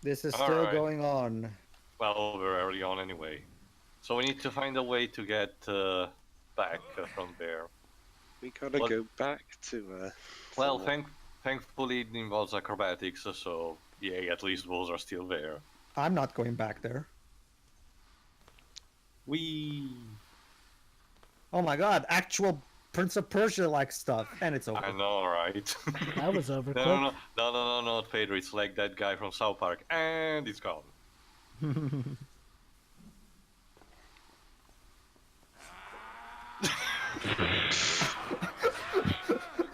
This is All still right. going on. Well, we're early on anyway. So we need to find a way to get back from there. We gotta What? go back to Well, what? thankfully it involves acrobatics, so yay, at least those are still there. I'm not going back there. We. Oh my god, actual Prince of Persia like stuff, and it's over. I know, right? That was over quick. No, not Pedro. It's like that guy from South Park, and it's gone.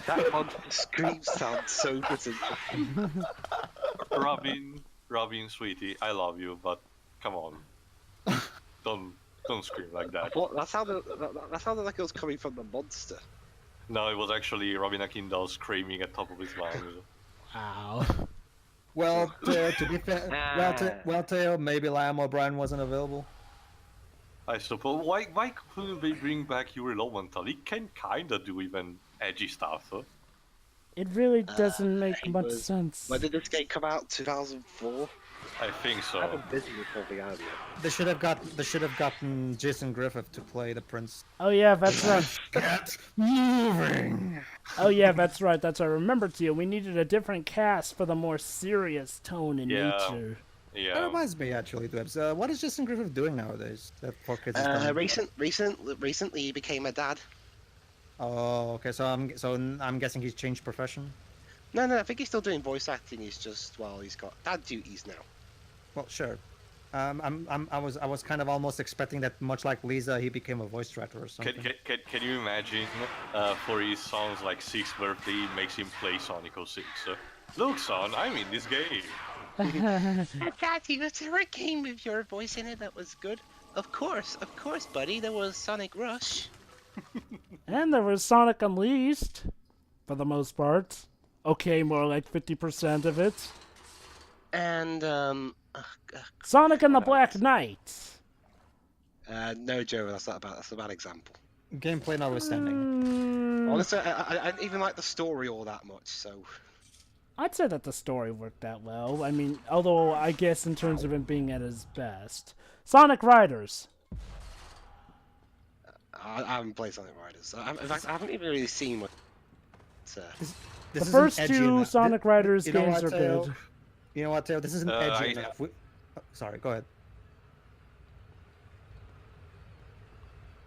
That one scream sounds so good. Robin, sweetie, I love you, but come on, don't scream like that. What? That sounded like it was coming from the monster. No, it was actually Robin Akindale screaming at top of his lungs. Wow. Well, to be fair, Teo, maybe Liam O'Brien wasn't available. I suppose. Why couldn't they bring back Yuri Lowenthal? He can kinda do even edgy stuff. Huh? It really doesn't make he much was- sense. When did this game come out? 2004. I think I've so. been busy with something earlier. They should have gotten Jason Griffith to play the prince. Oh yeah, that's right. Get moving. Oh yeah, that's right. That's right. Remember, Tio, we needed a different cast for the more serious tone and Yeah. nature. That Yeah. reminds me, actually, Dwebs. What is Jason Griffith doing nowadays? That poor kid's is done. Recently, he became a dad. Oh, okay. So I'm guessing he's changed profession. No, I think he's still doing voice acting. He's just he's got dad duties now. Well, sure. I was kind of almost expecting that, much like Lisa, he became a voice actor or something. Can you imagine for his son's like 6th birthday, he makes him play Sonic 06? Look, son, I'm in this game. Daddy, was there a game with your voice in it that was good? Of course, buddy. There was Sonic Rush. And there was Sonic Unleashed, for the most part. Okay, more like 50% of it. And Sonic and the Black Knight. no, Joe, that's a bad example. Gameplay notwithstanding. Honestly, I didn't even like the story all that much. So I'd say that the story worked out well. I mean, although I guess in terms of it being at his best. Sonic Riders. I haven't played Sonic Riders. In fact, I haven't even really seen what. This The isn't first edgy two enough. Sonic Riders You know games what, are Teo? good. You know what, Teo? This isn't edgy I- enough. Sorry, go ahead.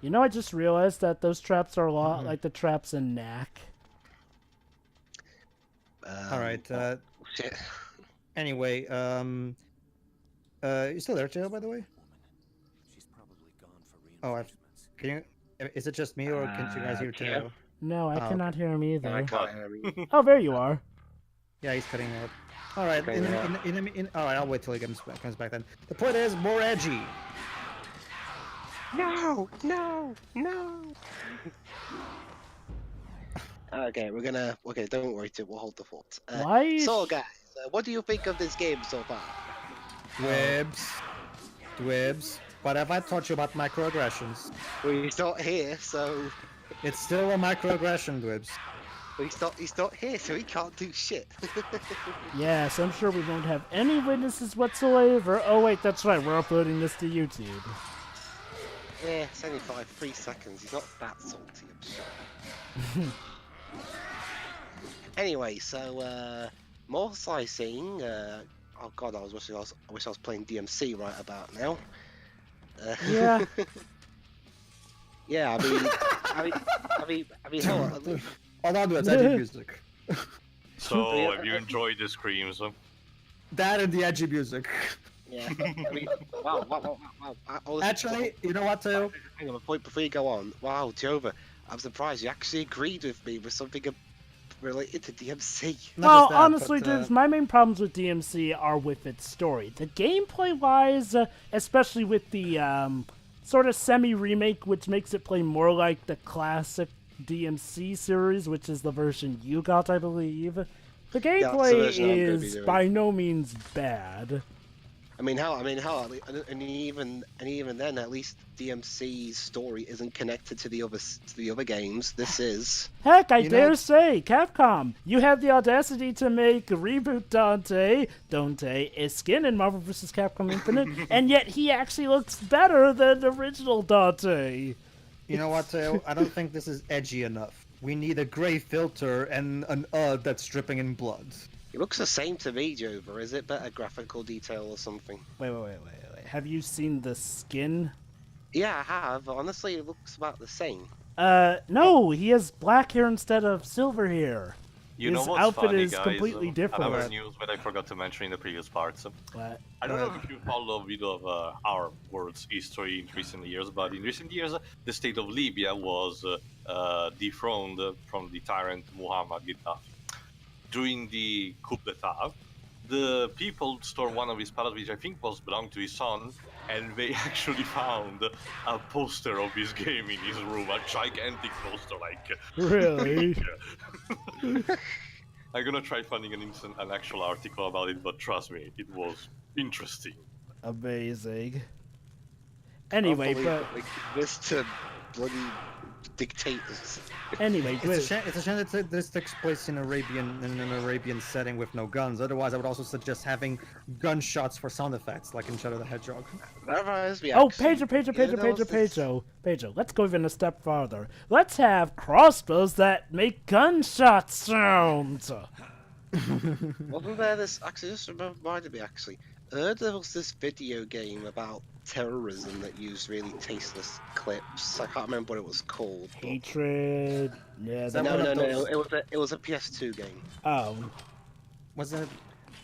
You know, I just realized that those traps are a lot like the traps in Knack. All right. Shit. Anyway, you still there, Teo? By the way. Oh, can you? Is it just me, or can't you guys hear yeah. Teo? No, I Oh, cannot hear him either. I can't hear you. Oh, there you are. Yeah, he's cutting out. All right. Okay, All right. I'll wait till he comes back then. The point is more edgy. No. Okay, Okay, don't worry, Tim. We'll hold the fort. Why? So, guys, what do you think of this game so far? Dwebs. What have I taught you about microaggressions? Well, he's not here, so It's still a microaggression, Dwebs. he's not here, so he can't do shit. Yes, I'm sure we won't have any witnesses whatsoever. Oh wait, that's right. We're uploading this to YouTube. Yeah, it's only 3 seconds. He's not that salty, I'm sure. Anyway, so more sightseeing. Oh god, I wish I was playing DMC right about now. Yeah. Yeah, I mean, hell, Hold on, Dwebs. Edgy music. So, have you enjoyed the screams? That and the edgy music. yeah. I mean, wow. Actually, you know what, Teo? Hang on, a point before you go on. Wow, Jova, I'm surprised you actually agreed with me with something related to DMC. Not Well, just that, honestly, but, dudes, my main problems with DMC are with its story. The gameplay-wise, especially with the sort of semi-remake, which makes it play more like the classic DMC series, which is the version you got, I believe. The that's the gameplay version I'm gonna be is doing. by no means bad. I mean, hell, and even then, at least DMC's story isn't connected to the other games. This is. Heck, I You dare know- say, Capcom, you had the audacity to make Reboot Dante a skin in Marvel vs. Capcom Infinite, and yet he actually looks better than the original Dante. You know what, Teo? I don't think this is edgy enough. We need a gray filter and an that's dripping in blood. It looks the same to me, Jova. Is it better graphical detail or something? Wait. Have you seen the skin? Yeah, I have. Honestly, it looks about the same. No, he has black hair instead of silver hair. You know His what's outfit funny, is guys? completely different. Another news that I forgot to mention in the previous parts. What? I don't know if you follow a bit of our world's history in recent years, but in recent years, the state of Libya was dethroned from the tyrant Muhammad Gaddafi. During the coup d'etat, the people stole one of his palace, which I think was belonged to his son, and they actually found a poster of his game in his room, a gigantic poster, like. Really? I'm gonna try finding an actual article about it, but trust me, it was interesting. Amazing. Anyway, but Like, this to bloody dictators. anyway, It's a shame that this takes place in an Arabian setting with no guns. Otherwise, I would also suggest having gunshots for sound effects, like in Shadow the Hedgehog. That reminds me. oh, actually, Pedro. Let's go even a step farther. Let's have crossbows that make gunshot sounds. Wasn't there this? Actually, this reminded me. Actually, I heard there was this video game about terrorism that used really tasteless clips. I can't remember what it was called. but- Hatred. Yeah. Is that No, one no, of no. those- It was a PS2 game. Oh. Wasn't it?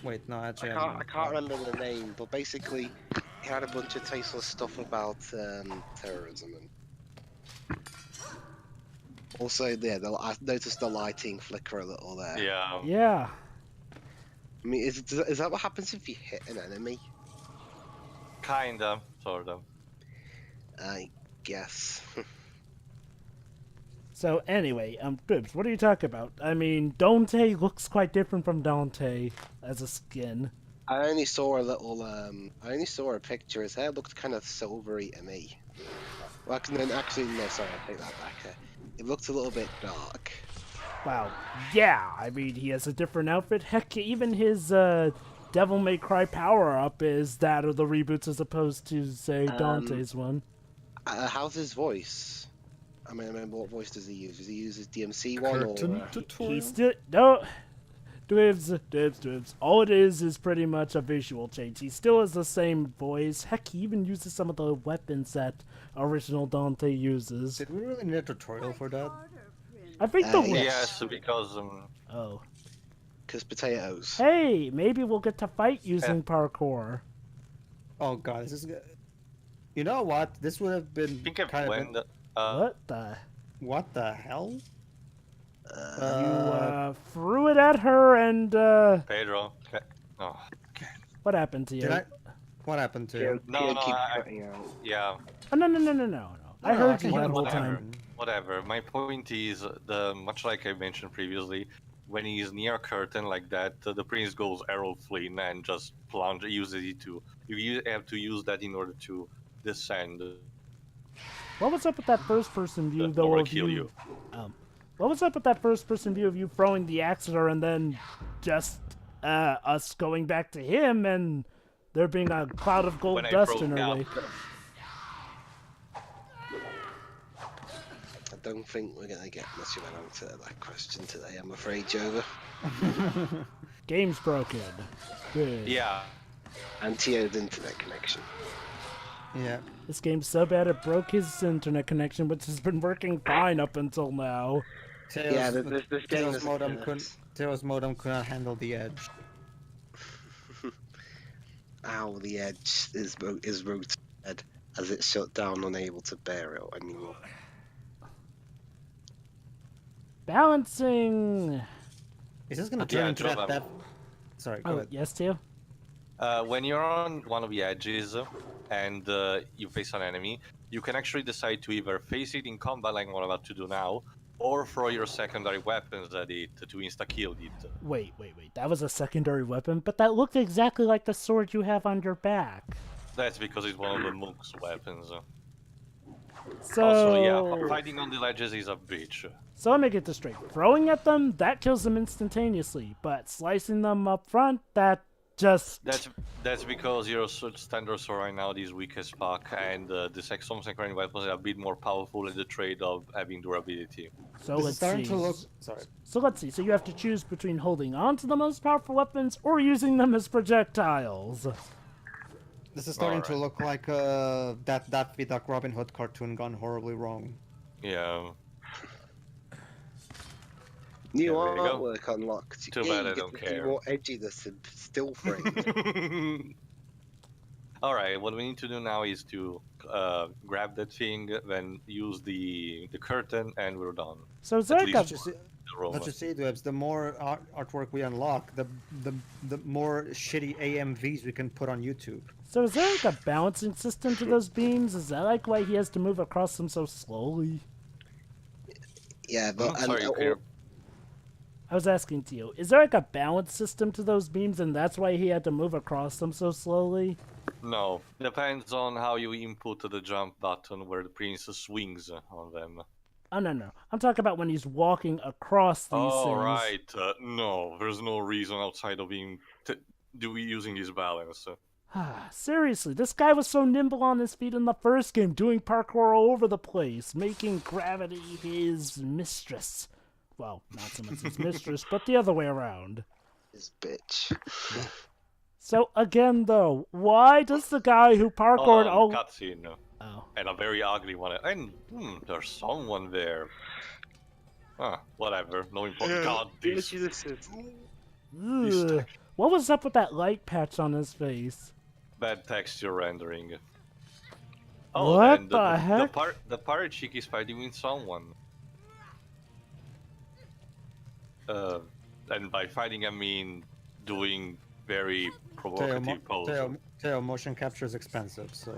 Wait, no, actually, I can't remember the name, but basically, it had a bunch of tasteless stuff about terrorism and. Also, yeah, I noticed the lighting flicker a little there. Yeah. Yeah. I mean, is that what happens if you hit an enemy? Kinda, sorta. I guess. So anyway, Dribs, what are you talking about? I mean, Dante looks quite different from Dante as a skin. I only saw a little. I only saw a picture. His hair looked kind of silvery to me. Well, actually, no. Sorry, I take that back. It looked a little bit dark. Wow. Yeah, I mean, he has a different outfit. Heck, even his Devil May Cry power-up is that of the reboots as opposed to, say, Dante's one. How's his voice? I mean, I remember what voice does he use? Does he use his DMC one or? He still... No! Dibs. All it is pretty much a visual change. He still has the same voice. Heck, he even uses some of the weapons that original Dante uses. Did we really need a tutorial for that? I think the... Yes. Yes, because Oh. Because potatoes. Hey, maybe we'll get to fight using parkour. Oh god, this is good. You know what? This would have been think I've kind of. went. What the... What the hell? You threw it at her and Pedro. Oh, what happened to you? Did I? What happened to you? No, Keep no, cutting out. yeah. Oh, no. I No, heard I you can that hear whole what time. happened. Whatever. My point is, much like I mentioned previously, when he's near a curtain like that, the prince goes arrow flame and just uses it to. You have to use that in order to descend. What was up with that first-person view, though, or of kill you? you. What was up with that first-person view of you throwing the axe at her and then just us going back to him and there being a cloud of gold When I dust in broke her out. way? I don't think we're gonna get much of an answer to that question today. I'm afraid, Jova. Game's broken. Good. Yeah. And Tio's internet connection. Yeah. This game's so bad it broke his internet connection, which has been working fine up until now. Yeah, this game Tails is. Tails modem could not handle the edge. Ow, the edge is rotated as it shut down, unable to bear it anymore. Balancing. Is this gonna Yeah, turn into Joe, that? Sorry, go Oh, ahead. yes, Teo? When you're on one of the edges and you face an enemy, you can actually decide to either face it in combat like what I'm about to do now, Or throw your secondary weapons at it to insta-kill it. Wait. That was a secondary weapon, but that looked exactly like the sword you have on your back. That's because it's one of the monk's weapons. So, Also, yeah, fighting on the ledges is a bitch. So let me get this straight. Throwing at them, that kills them instantaneously, but slicing them up front, that just... That's because your standard sword right now is weak as fuck, and some secondary weapons are a bit more powerful in the trade of having durability. So This is let's starting see. to look. Sorry. So let's see. So you have to choose between holding on to the most powerful weapons or using them as projectiles. This is starting to Alright. look like that Daffy Duck Robin Hood cartoon gone horribly wrong. Yeah. New Yeah, there you go. artwork unlocked. Too Yeah, bad you I get don't to do care. more edginess and still frame. Alright, what we need to do now is to grab that thing, then use the curtain, and we're done. So is there At like a, least- But you see, The room. but you see, Dwebs, the more artwork we unlock, the more shitty AMVs we can put on YouTube. so is there like a balancing system to those beams? Is that like why he has to move across them so slowly? Yeah, but I'm sorry, Peter. I was asking Tio, is there like a balance system to those beams and that's why he had to move across them so slowly? No, depends on how you input the jump button where the prince swings on them. Oh, no. I'm talking about when he's walking across these Oh, things. right. No, there's no reason outside of him using his balance. Seriously, this guy was so nimble on his feet in the first game, doing parkour all over the place, making gravity his mistress. Well, not so much his mistress, but the other way around. this bitch. So again, though, why does the guy who parkoured all... Cutscene. Oh. And a very ugly one. And there's someone there. Whatever. No important. God, this. Ugh. What was up with that light patch on his face? Bad texture rendering. What and the heck? The pirate chick is fighting with someone. And by fighting, I mean doing very provocative poses. Teo, motion capture is expensive, so.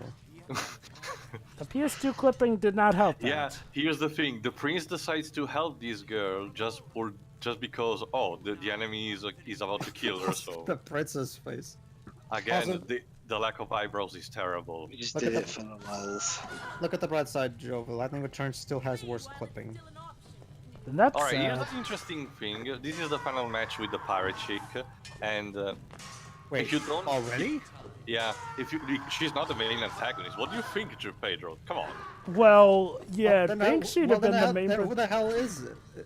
The PS2 clipping did not help that. Yeah, here's the thing: the prince decides to help this girl just because the enemy is about to kill her. So The princess face. again, Also- the lack of eyebrows is terrible. We just Look did at it for the lulz. Look at the bright side, Joe. The Lightning Return still has worse clipping. And that's Alright, here's sad. the interesting thing. This is the final match with the pirate chick, and Wait, if you don't already? she's not the main antagonist. What do you think, Pedro? Come on. Well, yeah, Then Banks should have been the main... Then who the hell is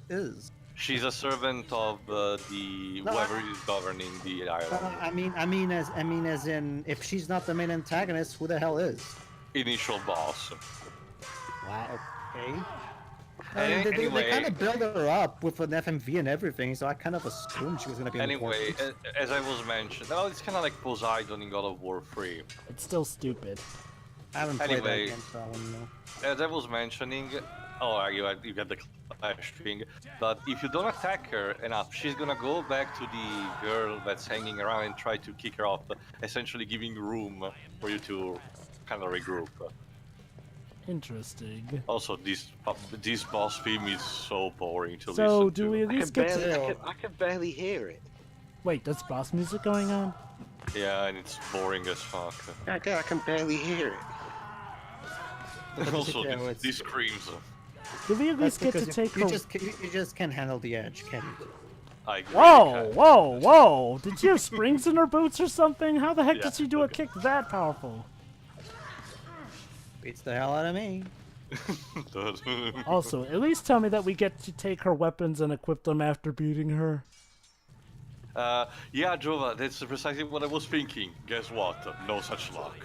it? She's a servant of whoever is governing the island. I mean as in, if she's not the main antagonist, who the hell is? Initial boss. Okay. Anyway. They kind of build her up with an FMV and everything, so I kind of assumed she was gonna be Anyway, important. as I was mentioning, well, it's kind of like Poseidon in God of War 3. It's still stupid. I haven't played anyway. that game, so I wouldn't know. As I was mentioning, you got the clash thing, but if you don't attack her enough, she's gonna go back to the girl that's hanging around and try to kick her off, essentially giving room for you to kind of regroup. Interesting. Also, this boss theme is so boring to So, listen do to. we at least get to... I can barely hear it. Wait, there's boss music going on? Yeah, and it's boring as fuck. I can barely hear it. And also, Yeah, well, it's- these screams. Do we at least get to because take you her... you just can't handle the edge, can you? I agree, Whoa, Kat. whoa! Did she have springs in her boots or something? How the heck Yeah, did she do a okay. kick that powerful? Beats the hell out of me. Also, at least tell me that we get to take her weapons and equip them after beating her. Yeah, Jova, that's precisely what I was thinking. Guess what? No such luck.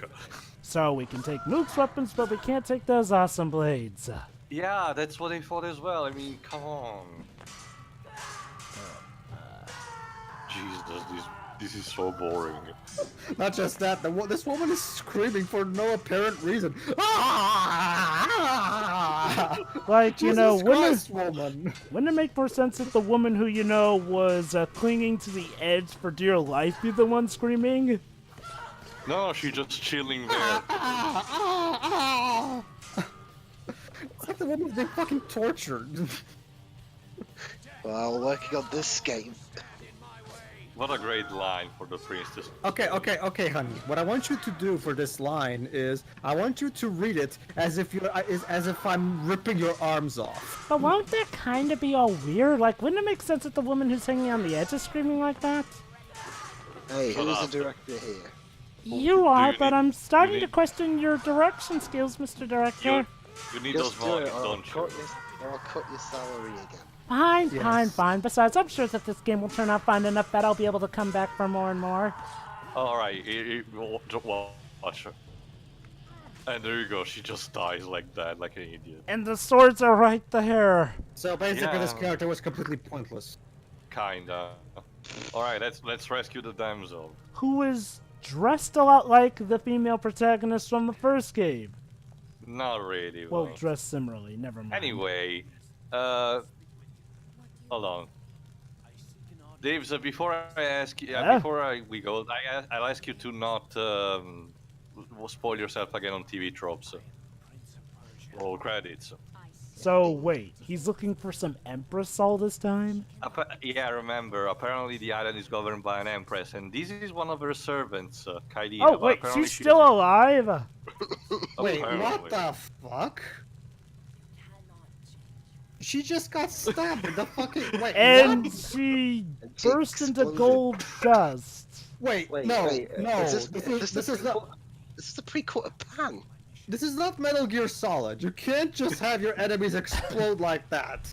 So we can take Mook's weapons, but we can't take those awesome blades. Yeah, that's what I thought as well. I mean, come on. Jesus, this is so boring. Not just that, this woman is screaming for no apparent reason. Like, you know, Jesus Christ, woman. wouldn't it make more sense if the woman who, you know, was clinging to the edge for dear life be the one screaming? No, she's just chilling there. It's like the woman's being fucking tortured. Well, working on this game. What a great line for the princess. Okay, honey. What I want you to do for this line is I want you to read it as if I'm ripping your arms off. But won't that kind of be all weird? Like, wouldn't it make sense that the woman who's hanging on the edge is screaming like that? Hey, Shut who's up. the director here? You are, you but need- I'm starting you to need- question your direction skills, Mr. Director. You need Just those do it, volumes, or don't you? I'll cut your salary again. Fine, fine, Yes. fine. Besides, I'm sure that this game will turn out fine enough that I'll be able to come back for more and more. Alright, watch her. And there you go, she just dies like that, like an idiot. And the swords are right there. So basically, this Yeah. character was completely pointless. Kinda. Alright, let's rescue the damsel. Who is dressed a lot like the female protagonist from the first game. Not really. Well, though. dressed similarly, never mind. Anyway, hold on. Dave, so before I ask you, Yeah? we go, I'll ask you to not spoil yourself again on TV tropes. Roll credits. So, wait, he's looking for some Empress all this time? Yeah, remember, apparently the island is governed by an empress, and this is one of her servants, Kylie. Oh, wait, she's still alive? Wait, what Apparently. the fuck? She just got stabbed in the fucking. Wait, And what? she And she burst into exploded. gold dust. Wait, Wait, no, wait, no. This This is is not. This is the pre-cut of Pan. This is not Metal Gear Solid. You can't just have your enemies explode like that.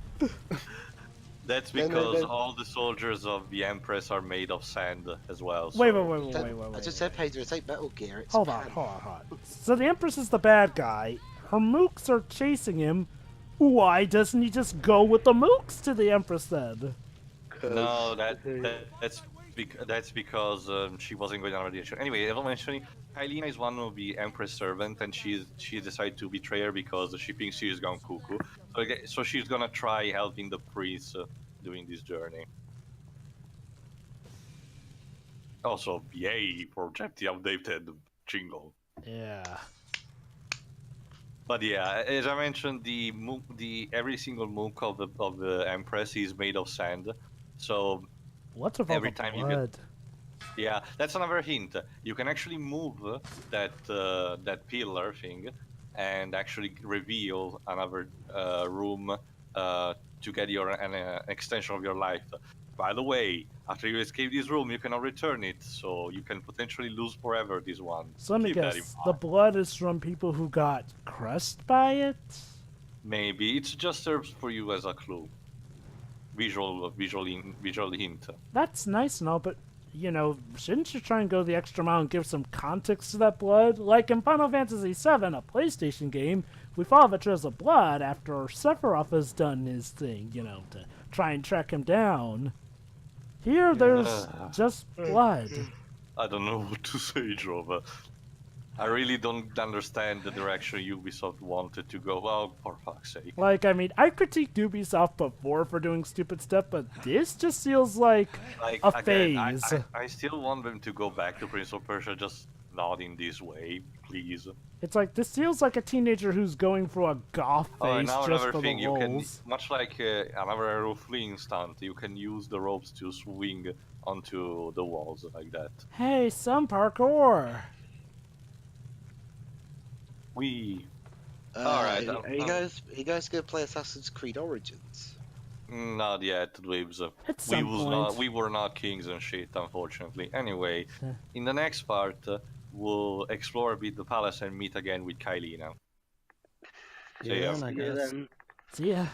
That's No, no, because no. all the soldiers of the empress are made of sand as well. Wait, so- I just said, Pedro, take Metal Gear. It's Hold Pan. on, hold on, hold on. So the Empress is the bad guy. Her mooks are chasing him. Why doesn't he just go with the mooks to the Empress then? No, that's because she wasn't going on radiation. Anyway, as I mentioned, Kylina is one of the Empress servant, and she decided to betray her because she thinks she's gone cuckoo. So she's gonna try helping the prince doing this journey. Also, yay for the updated jingle. Yeah. But yeah, as I mentioned, every single mook of the Empress is made of sand. So What's with all Every the time you get- blood? yeah, that's another hint. You can actually move that pillar thing, and actually reveal another room to get an extension of your life. By the way, after you escape this room, you cannot return it, so you can potentially lose forever this one. So let me Keep that in guess, the mind. blood is from people who got crushed by it? Maybe it just serves for you as a clue. Visual hint. That's nice and all, but, you know, shouldn't you try and go the extra mile and give some context to that blood? Like in Final Fantasy VII, a PlayStation game, we follow the trails of blood after Sephiroth has done his thing, you know, to try and track him down. Here, there's just blood. I don't know what to say, Jova. I really don't understand the direction Ubisoft wanted to go. Oh, for fuck's sake. Like, I mean, I critiqued Ubisoft before for doing stupid stuff, but this just feels like Like, a again, phase. I still want them to go back to Prince of Persia, just not in this way, please. It's like, this feels like a teenager who's going for a goth Oh, face and now just another for thing, the you can, roles. much like another arrow fleeing stunt, you can use the ropes to swing onto the walls like that. Hey, some parkour! We Alright, Alright, are you guys gonna play Assassin's Creed Origins? not yet, Dweebs. At some point. We were not kings and shit, unfortunately. Anyway, Yeah. in the next part, we'll explore a bit the palace and meet again with Kylie now. So, yeah. I guess. then. See ya.